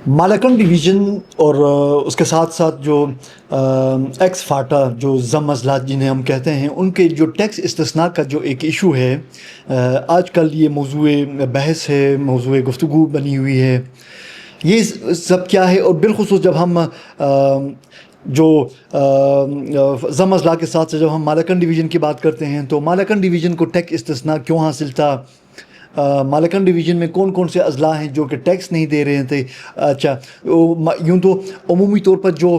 Malakand division اور اس کے ساتھ ساتھ جو ایکس فاٹا جو ضم اضلاع جنہیں ہم کہتے ہیں، ان کے جو ٹیکس استثناء کا جو ایک ایشو ہے، آج کل یہ موضوع بحث ہے، موضوع گفتگو بنی ہوئی ہے۔ یہ سب کیا ہے؟ اور بالخصوص جب ہم جو ضم اضلاع کے ساتھ سے جب ہم مالاکنڈ ڈویژن کی بات کرتے ہیں تو مالاکنڈ ڈویژن کو ٹیکس استثناء کیوں حاصل تھا؟ مالاکنڈ ڈویژن میں کون کون سے اضلاع ہیں جو کہ ٹیکس نہیں دے رہے تھے؟ اچھا، یوں تو عمومی طور پر جو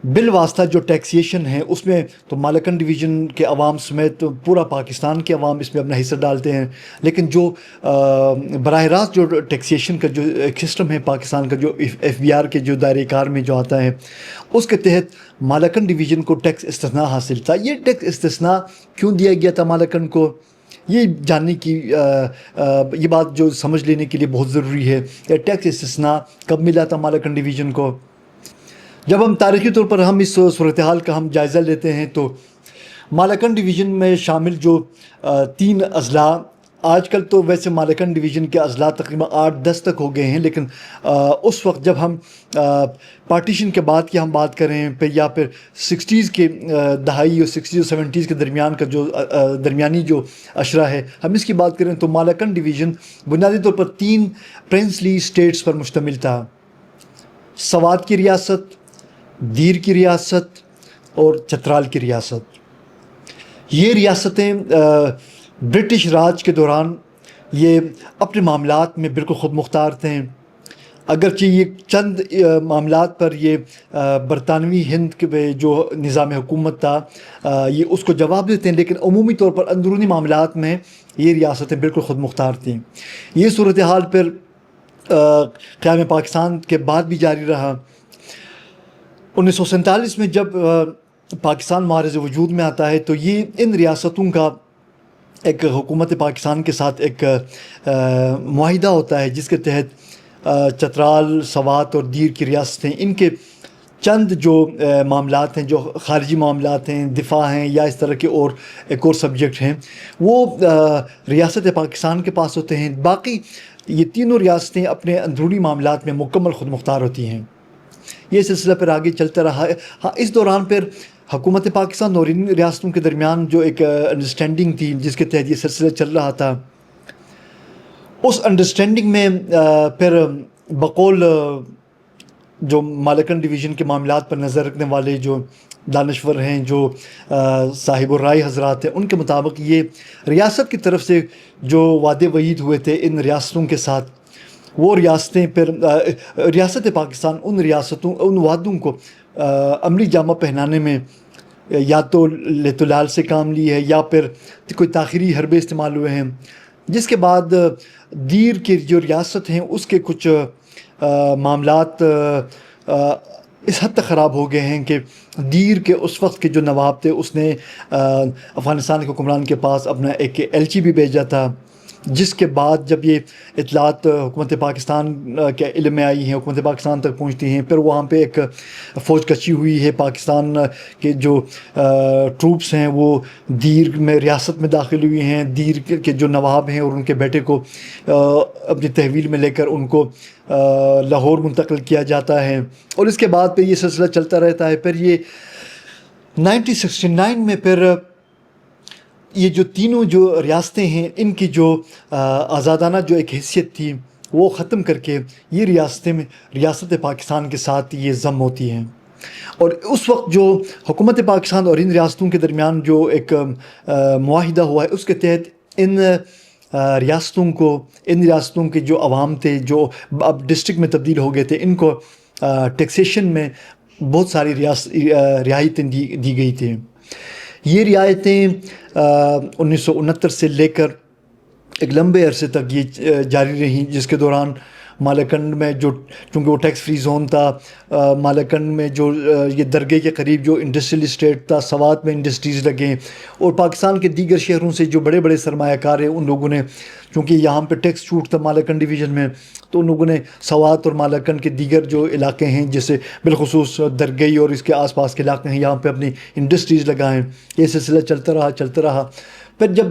بالواسطہ جو ٹیکسیشن ہے اس میں تو مالاکنڈ ڈویژن کے عوام سمیت پورا پاکستان کے عوام اس میں اپنا حصہ ڈالتے ہیں، لیکن جو براہ راست جو ٹیکسیشن کا جو ایک سسٹم ہے پاکستان کا، جو ایف بی آر کے جو دائرۂ کار میں جو آتا ہے، اس کے تحت مالاکنڈ ڈویژن کو ٹیکس استثناء حاصل تھا۔ یہ ٹیکس استثناء کیوں دیا گیا تھا مالاکنڈ کو؟ یہ جاننے کی یہ بات جو سمجھ لینے کے لیے بہت ضروری ہے کہ ٹیکس استثناء کب ملا تھا مالاکنڈ ڈویژن کو۔ جب ہم تاریخی طور پر ہم اس صورتحال کا ہم جائزہ لیتے ہیں تو مالاکنڈ ڈویژن میں شامل جو 3 اضلاع، آج کل تو ویسے مالاکنڈ ڈویژن کے اضلاع تقریباً 8-10 تک ہو گئے ہیں، لیکن اس وقت جب ہم پارٹیشن کے بعد کی ہم بات کریں پھر یا پھر 60s کے دہائی اور 60s اور 70s کے درمیان کا جو درمیانی جو اشرہ ہے، ہم اس کی بات کریں تو مالاکنڈ ڈویژن بنیادی طور پر 3 پرنسلی اسٹیٹس پر مشتمل تھا: سوات کی ریاست، دیر کی ریاست اور چترال کی ریاست۔ یہ ریاستیں برٹش راج کے دوران یہ اپنے معاملات میں بالکل خود مختار تھے، اگرچہ یہ چند معاملات پر یہ برطانوی ہند کے جو نظام حکومت تھا یہ اس کو جواب دیتے ہیں، لیکن عمومی طور پر اندرونی معاملات میں یہ ریاستیں بالکل خود مختار تھیں۔ یہ صورتحال پھر قیام پاکستان کے بعد بھی جاری رہا۔ 1947 میں جب پاکستان معارض وجود میں آتا ہے تو یہ ان ریاستوں کا ایک حکومت پاکستان کے ساتھ ایک معاہدہ ہوتا ہے، جس کے تحت چترال، سوات اور دیر کی ریاستیں، ان کے چند جو معاملات ہیں، جو خارجی معاملات ہیں، دفاع ہیں یا اس طرح کے اور ایک اور سبجیکٹ ہیں، وہ ریاست پاکستان کے پاس ہوتے ہیں۔ باقی یہ تینوں ریاستیں اپنے اندرونی معاملات میں مکمل خود مختار ہوتی ہیں۔ یہ سلسلہ پھر آگے چلتا رہا ہے۔ ہاں، اس دوران پھر حکومت پاکستان اور ان ریاستوں کے درمیان جو ایک انڈرسٹینڈنگ تھی جس کے تحت یہ سلسلہ چل رہا تھا، اس انڈرسٹینڈنگ میں پھر بقول جو مالاکنڈ ڈویژن کے معاملات پر نظر رکھنے والے جو دانشور ہیں، جو صاحب الرائے حضرات ہیں، ان کے مطابق یہ ریاست کی طرف سے جو وعدے وعید ہوئے تھے ان ریاستوں کے ساتھ، وہ ریاستیں پھر ریاست پاکستان ان وعدوں کو عملی جامہ پہنانے میں یا تو لیت و لال سے کام لی ہے یا پھر کوئی تاخیری حربے استعمال ہوئے ہیں، جس کے بعد دیر کی جو ریاست ہیں اس کے کچھ معاملات اس حد تک خراب ہو گئے ہیں کہ دیر کے اس وقت کے جو نواب تھے اس نے افغانستان کے حکمران کے پاس اپنا ایک ایلچی بھی بھیجا تھا، جس کے بعد جب یہ اطلاعات حکومت پاکستان کے علم میں آئی ہیں، حکومت پاکستان تک پہنچتی ہیں، پھر وہاں پہ ایک فوج کشی ہوئی ہے، پاکستان کے جو ٹروپس ہیں وہ دیر میں ریاست میں داخل ہوئی ہیں، دیر کے جو نواب ہیں اور ان کے بیٹے کو اپنی تحویل میں لے کر ان کو لاہور منتقل کیا جاتا ہے، اور اس کے بعد پھر یہ سلسلہ چلتا رہتا ہے۔ پھر یہ 1969 میں پھر یہ جو تینوں جو ریاستیں ہیں ان کی جو آزادانہ جو ایک حیثیت تھی وہ ختم کر کے یہ ریاستیں میں ریاست پاکستان کے ساتھ یہ ضم ہوتی ہیں، اور اس وقت جو حکومت پاکستان اور ان ریاستوں کے درمیان جو ایک معاہدہ ہوا ہے اس کے تحت ان ریاستوں کے جو عوام تھے جو اب ڈسٹرکٹ میں تبدیل ہو گئے تھے، ان کو ٹیکسیشن میں بہت ساری رعایتیں دی گئی تھیں۔ یہ رعایتیں 1969 سے لے کر ایک لمبے عرصے تک یہ جاری رہیں، جس کے دوران مالاکنڈ میں جو چونکہ وہ ٹیکس فری زون تھا، مالاکنڈ میں جو یہ درگے کے قریب جو انڈسٹریل اسٹیٹ تھا، سوات میں انڈسٹریز لگیں، اور پاکستان کے دیگر شہروں سے جو بڑے بڑے سرمایہ کار ہیں ان لوگوں نے، چونکہ یہاں پہ ٹیکس چھوٹ تھا مالاکنڈ ڈویژن میں، تو ان لوگوں نے سوات اور مالاکنڈ کے دیگر جو علاقے ہیں جیسے بالخصوص درگئی اور اس کے آس پاس کے علاقے ہیں، یہاں پہ اپنی انڈسٹریز لگائیں۔ یہ سلسلہ چلتا رہا۔ پھر جب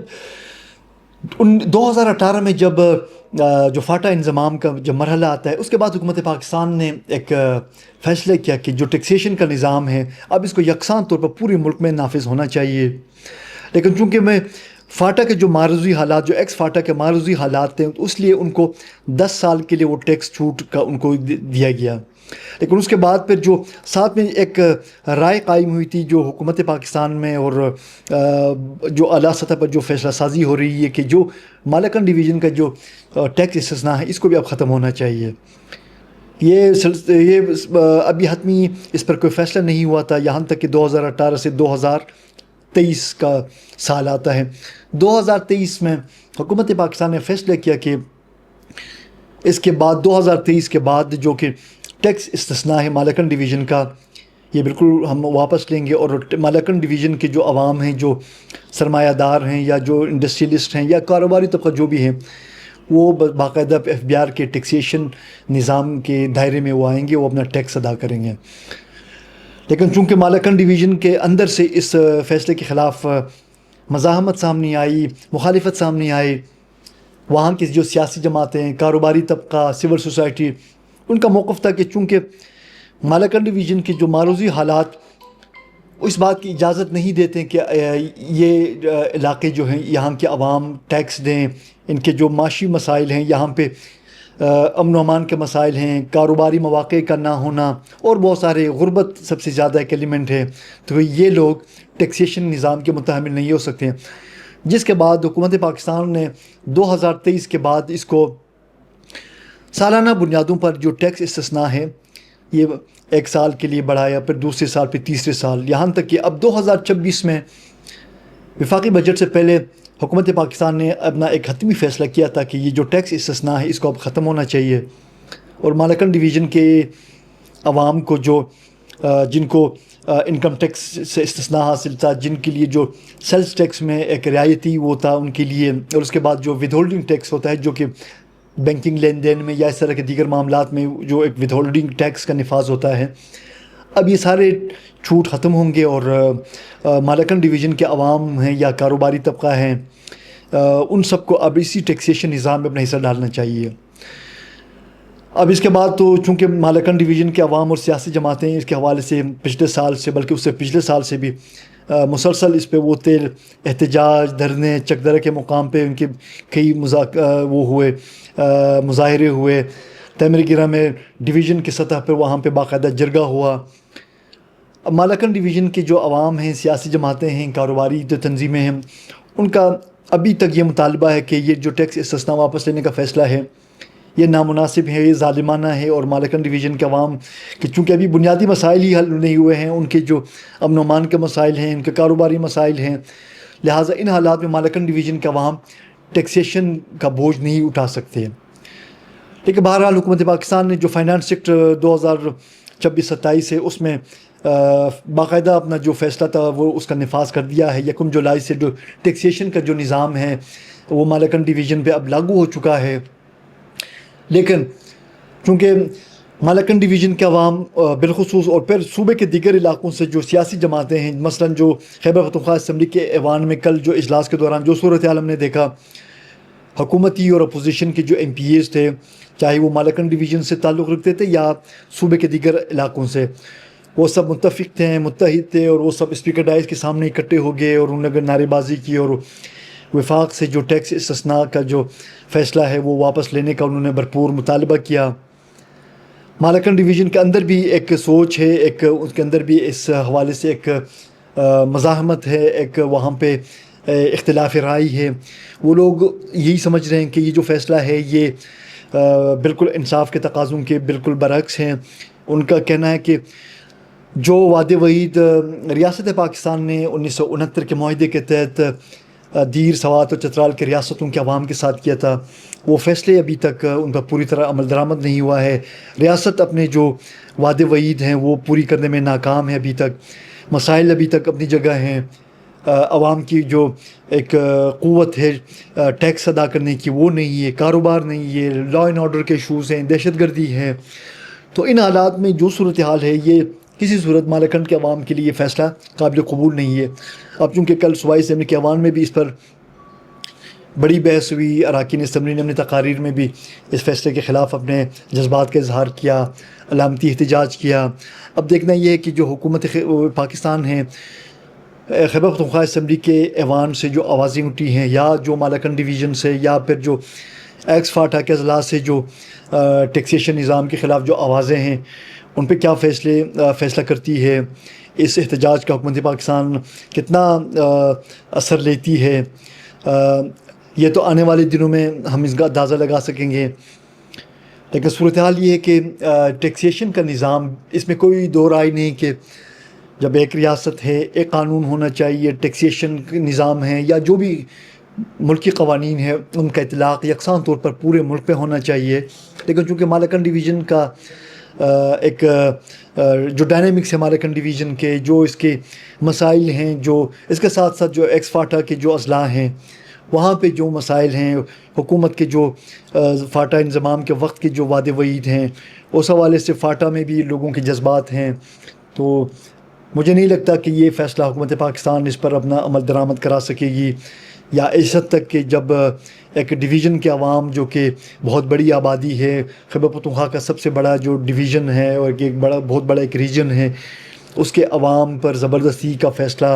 2018 میں جب جو فاٹا انضمام کا جب مرحلہ آتا ہے، اس کے بعد حکومت پاکستان نے ایک فیصلہ کیا کہ جو ٹیکسیشن کا نظام ہے اب اس کو یکساں طور پر پورے ملک میں نافذ ہونا چاہیے. لیکن چونکہ میں فاٹا کے جو معروضی حالات، جو ایکس فاٹا کے معروضی حالات تھے، اس لیے ان کو 10 سال کے لیے وہ ٹیکس چھوٹ کا ان کو دیا گیا. لیکن اس کے بعد پھر جو ساتھ میں ایک رائے قائم ہوئی تھی جو حکومت پاکستان میں اور جو اعلیٰ سطح پر جو فیصلہ سازی ہو رہی ہے کہ جو مالکان ڈویژن کا جو ٹیکس استثناء ہے اس کو بھی اب ختم ہونا چاہیے. یہ ابھی حتمی اس پر کوئی فیصلہ نہیں ہوا تھا یہاں تک کہ 2018 سے 2023 کا سال آتا ہے. 2023 میں حکومت پاکستان نے فیصلہ کیا کہ اس کے بعد 2023 کے بعد جو کہ ٹیکس استثناء ہے مالکان ڈویژن کا، یہ بالکل ہم واپس لیں گے. اور مالکان ڈویژن کے جو عوام ہیں، جو سرمایہ دار ہیں یا جو انڈسٹریلسٹ ہیں یا کاروباری طبقہ جو بھی ہیں، وہ باقاعدہ FBR کے ٹیکسیشن نظام کے دائرے میں وہ آئیں گے، وہ اپنا ٹیکس ادا کریں گے. لیکن چونکہ مالکان ڈویژن کے اندر سے اس فیصلے کے خلاف مزاحمت سامنے آئی، مخالفت سامنے آئی، وہاں کی جو سیاسی جماعتیں، کاروباری طبقہ، سول سوسائٹی، ان کا موقف تھا کہ چونکہ مالکان ڈویژن کے جو معروضی حالات اس بات کی اجازت نہیں دیتے کہ یہ علاقے جو ہیں یہاں کے عوام ٹیکس دیں، ان کے جو معاشی مسائل ہیں یہاں پہ امن و امان کے مسائل ہیں، کاروباری مواقع کا نہ ہونا اور بہت سارے غربت سب سے زیادہ ایک ایلیمنٹ ہے، تو یہ لوگ ٹیکسیشن نظام کے متحمل نہیں ہو سکتے ہیں. جس کے بعد حکومت پاکستان نے 2023 کے بعد اس کو سالانہ بنیادوں پر جو ٹیکس استثناء ہے یہ 1 سال کے لیے بڑھایا، پھر دوسرے سال، پھر تیسرے سال، یہاں تک کہ اب 2026 میں وفاقی بجٹ سے پہلے حکومت پاکستان نے اپنا ایک حتمی فیصلہ کیا تھا کہ یہ جو ٹیکس استثناء ہے اس کو اب ختم ہونا چاہیے. اور مالکان ڈویژن کے عوام کو جو جن کو انکم ٹیکس سے استثناء حاصل تھا، جن کے لیے جو سیلز ٹیکس میں ایک رعایتی وہ تھا ان کے لیے، اور اس کے بعد جو ود ہولڈنگ ٹیکس ہوتا ہے جو کہ بینکنگ لین دین میں یا اس طرح کے دیگر معاملات میں جو ایک ود ہولڈنگ ٹیکس کا نفاذ ہوتا ہے، اب یہ سارے چھوٹ ختم ہوں گے. اور مالکان ڈویژن کے عوام ہیں یا کاروباری طبقہ ہیں، ان سب کو اب اسی ٹیکسیشن نظام میں اپنا حصہ ڈالنا چاہیے. اب اس کے بعد تو چونکہ مالکان ڈویژن کے عوام اور سیاسی جماعتیں اس کے حوالے سے پچھلے سال سے، بلکہ اس سے پچھلے سال سے بھی مسلسل اس پہ وہ احتجاج، دھرنے، چک درے کے مقام پہ ان کے کئی وہ ہوئے، مظاہرے ہوئے. تیمری گرہ میں ڈویژن کی سطح پر وہاں پہ باقاعدہ جرگہ ہوا. اب مالکان ڈویژن کے جو عوام ہیں، سیاسی جماعتیں ہیں، کاروباری جو تنظیمیں ہیں، ان کا ابھی تک یہ مطالبہ ہے کہ یہ جو ٹیکس استثناء واپس لینے کا فیصلہ ہے یہ نامناسب ہے، یہ ظالمانہ ہے. اور مالکان ڈویژن کے عوام کہ چونکہ ابھی بنیادی مسائل ہی حل نہیں ہوئے ہیں، ان کے جو امن و امان کے مسائل ہیں، ان کے کاروباری مسائل ہیں، لہٰذا ان حالات میں مالکان ڈویژن کے عوام ٹیکسیشن کا بوجھ نہیں اٹھا سکتے. لیکن بہرحال حکومت پاکستان نے جو فائنانس سیکٹر 2026-27 ہے اس میں باقاعدہ اپنا جو فیصلہ تھا وہ اس کا نفاذ کر دیا ہے. 1 جولائی سے جو ٹیکسیشن کا جو نظام ہے وہ مالکان ڈویژن پہ اب لاگو ہو چکا ہے. لیکن چونکہ مالکان ڈویژن کے عوام بالخصوص اور پھر صوبے کے دیگر علاقوں سے جو سیاسی جماعتیں ہیں، مثلاً جو خیبر پختونخوا اسمبلی کے ایوان میں کل جو اجلاس کے دوران جو صورتحال ہم نے دیکھا، حکومتی اور اپوزیشن کے جو MPAs تھے، چاہے وہ مالکان ڈویژن سے تعلق رکھتے تھے یا صوبے کے دیگر علاقوں سے، وہ سب متفق تھے، متحد تھے، اور وہ سب اسپیکر ڈائز کے سامنے اکٹھے ہو گئے اور انہوں نے نعرے بازی کی اور وفاق سے جو ٹیکس استثناء کا جو فیصلہ ہے وہ واپس لینے کا انہوں نے بھرپور مطالبہ کیا. مالکان ڈویژن کے اندر بھی ایک سوچ ہے، ایک اس کے اندر بھی اس حوالے سے ایک مزاحمت ہے، ایک وہاں پہ اختلاف رائے ہے. وہ لوگ یہی سمجھ رہے ہیں کہ یہ جو فیصلہ ہے یہ بالکل انصاف کے تقاضوں کے بالکل برعکس ہیں. ان کا کہنا ہے کہ جو وعدے وعید ریاست پاکستان نے 1969 کے معاہدے کے تحت دیر، سوات اور چترال کے ریاستوں کے عوام کے ساتھ کیا تھا، وہ فیصلے ابھی تک ان پر پوری طرح عمل درآمد نہیں ہوا ہے. ریاست اپنے جو وعدے وعید ہیں وہ پوری کرنے میں ناکام ہے ابھی تک. مسائل ابھی تک اپنی جگہ ہیں. عوام کی جو ایک قوت ہے ٹیکس ادا کرنے کی وہ نہیں ہے، کاروبار نہیں ہے، لا اینڈ آرڈر کے ایشوز ہیں، دہشت گردی ہے. تو ان حالات میں جو صورتحال ہے یہ کسی صورت مالکان کے عوام کے لیے یہ فیصلہ قابل قبول نہیں ہے. اب چونکہ کل صوبائی اسمبلی کے ایوان میں بھی اس پر بڑی بحث ہوئی، اراکین اسمبلی نے اپنی تقاریر میں بھی اس فیصلے کے خلاف اپنے جذبات کا اظہار کیا، علامتی احتجاج کیا۔ اب دیکھنا یہ ہے کہ جو حکومت پاکستان ہے، خیبر پختونخوا اسمبلی کے ایوان سے جو آوازیں اٹھی ہیں، یا جو مالاکنڈ ڈویژن سے، یا پھر جو ایکس فاٹا کے اضلاع سے جو ٹیکسیشن نظام کے خلاف جو آوازیں ہیں، ان پہ کیا فیصلہ کرتی ہے، اس احتجاج کا حکومت پاکستان کتنا اثر لیتی ہے، یہ تو آنے والے دنوں میں ہم اس کا اندازہ لگا سکیں گے۔ لیکن صورتحال یہ ہے کہ ٹیکسیشن کا نظام، اس میں کوئی دو رائے نہیں کہ جب ایک ریاست ہے، ایک قانون ہونا چاہیے، ٹیکسیشن نظام ہے یا جو بھی ملکی قوانین ہے، ان کا اطلاق یکساں طور پر پورے ملک پہ ہونا چاہیے۔ لیکن چونکہ مالاکنڈ ڈویژن کا ایک جو ڈائنامکس ہے مالاکنڈ ڈویژن کے، جو اس کے مسائل ہیں، جو اس کے ساتھ ساتھ جو ایکس فاٹا کے جو اضلاع ہیں، وہاں پہ جو مسائل ہیں، حکومت کے جو فاٹا انضمام کے وقت کے جو وعدے وعید ہیں، اس حوالے سے فاٹا میں بھی لوگوں کے جذبات ہیں۔ تو مجھے نہیں لگتا کہ یہ فیصلہ حکومت پاکستان اس پر اپنا عمل درآمد کرا سکے گی، یا اس حد تک کہ جب ایک ڈویژن کے عوام جو کہ بہت بڑی آبادی ہے، خیبر پختونخوا کا سب سے بڑا جو ڈویژن ہے اور ایک بہت بڑا ایک ریجن ہے، اس کے عوام پر زبردستی کا فیصلہ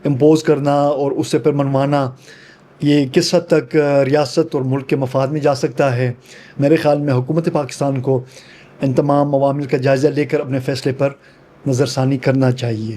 امپوز کرنا اور اس سے پر منوانا، یہ کس حد تک ریاست اور ملک کے مفاد میں جا سکتا ہے۔ میرے خیال میں حکومت پاکستان کو ان تمام عوامل کا جائزہ لے کر اپنے فیصلے پر نظر ثانی کرنا چاہیے۔